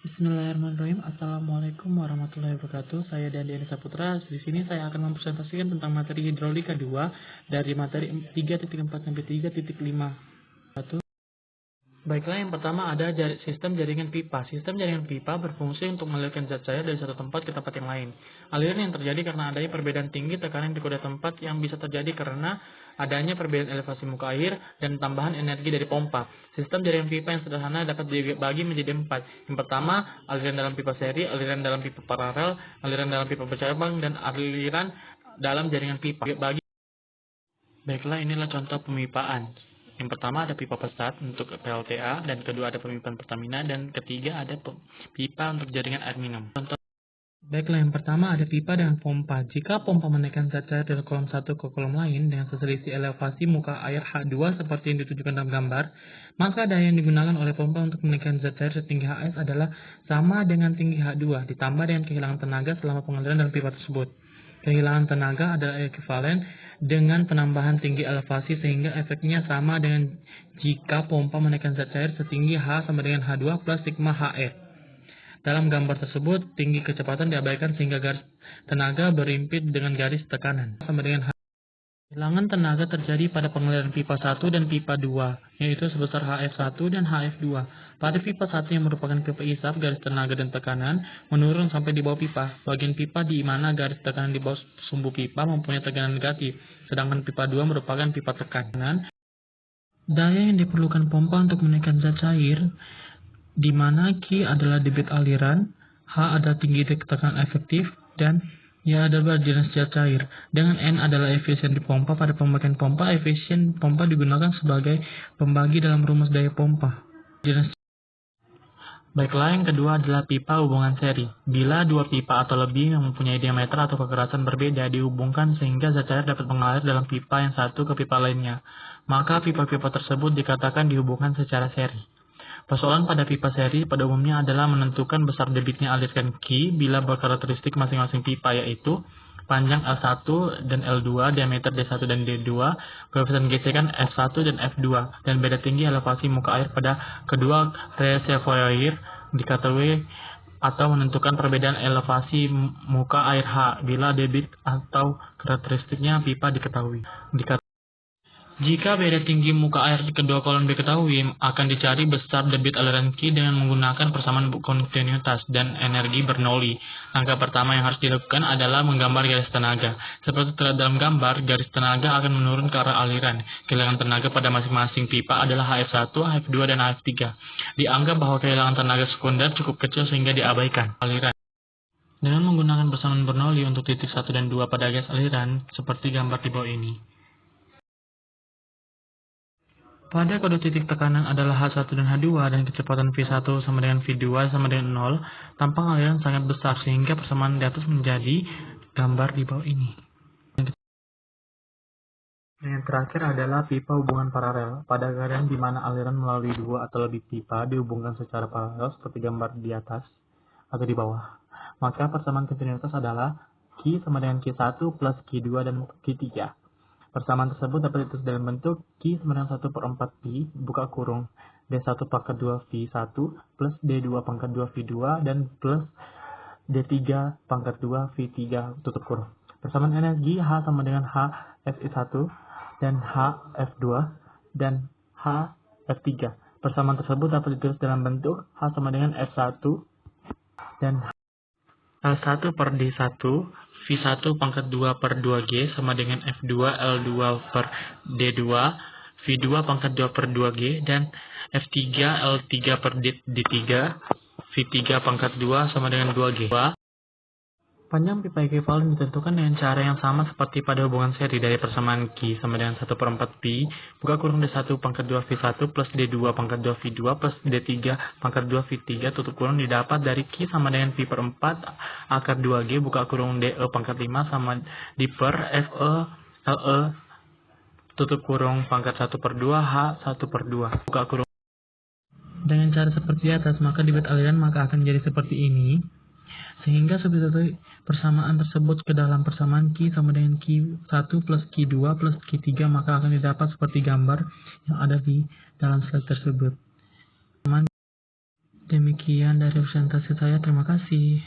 Bismillahirrahmanirrahim. Assalamualaikum warahmatullahi wabarakatuh. Saya Dandi Anissa Putra. Di sini saya akan mempresentasikan tentang materi hidrolika 2 dari materi 3.4 sampai 3.5. Baiklah, yang pertama ada sistem jaringan pipa. Sistem jaringan pipa berfungsi untuk mengalirkan zat cair dari satu tempat ke tempat yang lain. Aliran yang terjadi karena adanya perbedaan tinggi tekanan di kedua tempat yang bisa terjadi karena adanya perbedaan elevasi muka air dan tambahan energi dari pompa. Sistem jaringan pipa yang sederhana dapat dibagi menjadi 4. Yang pertama, aliran dalam pipa seri, aliran dalam pipa paralel, aliran dalam pipa bercabang, dan aliran dalam jaringan pipa. Baiklah, inilah contoh pemipaan. Yang pertama ada pipa pesat untuk PLTA, dan kedua ada pemipaan Pertamina, dan ketiga ada pipa untuk jaringan air minum. Baiklah, yang pertama ada pipa dengan pompa. Jika pompa menaikkan zat cair dari kolom satu ke kolom lain dengan seselisih elevasi muka air H2 seperti yang ditunjukkan dalam gambar, maka daya yang digunakan oleh pompa untuk menaikkan zat cair setinggi HS adalah sama dengan tinggi H2 ditambah dengan kehilangan tenaga selama pengaliran dalam pipa tersebut. Kehilangan tenaga adalah ekuivalen dengan penambahan tinggi elevasi sehingga efeknya sama dengan jika pompa menaikkan zat cair setinggi H sama dengan H2 plus sigma HE. Dalam gambar tersebut, tinggi kecepatan diabaikan sehingga garis tenaga berimpit dengan garis tekanan sama dengan H. Kehilangan tenaga terjadi pada pengaliran pipa 1 dan pipa 2, yaitu sebesar HF1 dan HF2. Pada pipa 1 yang merupakan pipa isap, garis tenaga dan tekanan menurun sampai di bawah pipa. Bagian pipa di mana garis tekanan di bawah sumbu pipa mempunyai tekanan negatif, sedangkan pipa 2 merupakan pipa tekanan. Daya yang diperlukan pompa untuk menaikkan zat cair, di mana Q adalah debit aliran, H adalah tinggi tekanan efektif, dan Y adalah jenis zat cair. Dengan N adalah efisiensi pompa. Pada pemakaian pompa, efisien pompa digunakan sebagai pembagi dalam rumus daya pompa. Baiklah, yang kedua adalah pipa hubungan seri. Bila dua pipa atau lebih yang mempunyai diameter atau kekerasan berbeda dihubungkan sehingga zat cair dapat mengalir dalam pipa yang satu ke pipa lainnya, maka pipa-pipa tersebut dikatakan dihubungkan secara seri. Persoalan pada pipa seri pada umumnya adalah menentukan besar debitnya aliran Q bila berkarakteristik masing-masing pipa, yaitu panjang L1 dan L2, diameter D1 dan D2, koefisien gesekan F1 dan F2, dan beda tinggi elevasi muka air pada kedua reservoir diketahui, atau menentukan perbedaan elevasi muka air H bila debit atau karakteristiknya pipa diketahui. Jika beda tinggi muka air di kedua kolom diketahui, akan dicari besar debit aliran Q dengan menggunakan persamaan kontinuitas dan energi Bernoulli. Langkah pertama yang harus dilakukan adalah menggambar garis tenaga. Seperti terlihat dalam gambar, garis tenaga akan menurun ke arah aliran. Kehilangan tenaga pada masing-masing pipa adalah HF1, HF2, dan HF3. Dianggap bahwa kehilangan tenaga sekunder cukup kecil sehingga diabaikan aliran. Dengan menggunakan persamaan Bernoulli untuk titik 1 dan 2 pada garis aliran, seperti gambar di bawah ini. Pada kode titik tekanan adalah H1 dan H2 dan kecepatan V1 sama dengan V2 sama dengan 0, tampang aliran sangat besar sehingga persamaan di atas menjadi gambar di bawah ini. Yang terakhir adalah pipa hubungan paralel. Pada keadaan di mana aliran melalui dua atau lebih pipa dihubungkan secara paralel seperti gambar di atas atau di bawah, maka persamaan kontinuitas adalah Q sama dengan Q1 plus Q2 dan Q3. Persamaan tersebut dapat ditulis dalam bentuk Q sama dengan 1/4 pi, buka kurung, D1 pangkat 2 V1 plus D2 pangkat 2 V2 dan plus D3 pangkat 2 V3 tutup kurung. Persamaan energi H sama dengan H Fi1 dan H F2 dan H F3. Persamaan tersebut dapat ditulis dalam bentuk H sama dengan F1 dan L1 per D1, V1 pangkat 2 per 2G sama dengan F2 L2 per D2, V2 pangkat 2 per 2G, dan F3 L3 per D3, V3 pangkat 2 sama dengan 2G. Panjang pipa ekuivalen ditentukan dengan cara yang sama seperti pada hubungan seri dari persamaan Q sama dengan 1/4 pi, buka kurung D1 pangkat 2 V1 plus D2 pangkat 2 V2 plus D3 pangkat 2 V3 tutup kurung didapat dari Q sama dengan pi/4 akar 2G, buka kurung DE pangkat 5 sama di per FE LE tutup kurung pangkat 1/2 H 1/2, buka kurung. Dengan cara seperti atas, maka debit aliran akan jadi seperti ini. Sehingga substitusi persamaan tersebut ke dalam persamaan Q sama dengan Q1 plus Q2 plus Q3, maka akan didapat seperti gambar yang ada di dalam slide tersebut. Demikian dari presentasi saya. Terima kasih.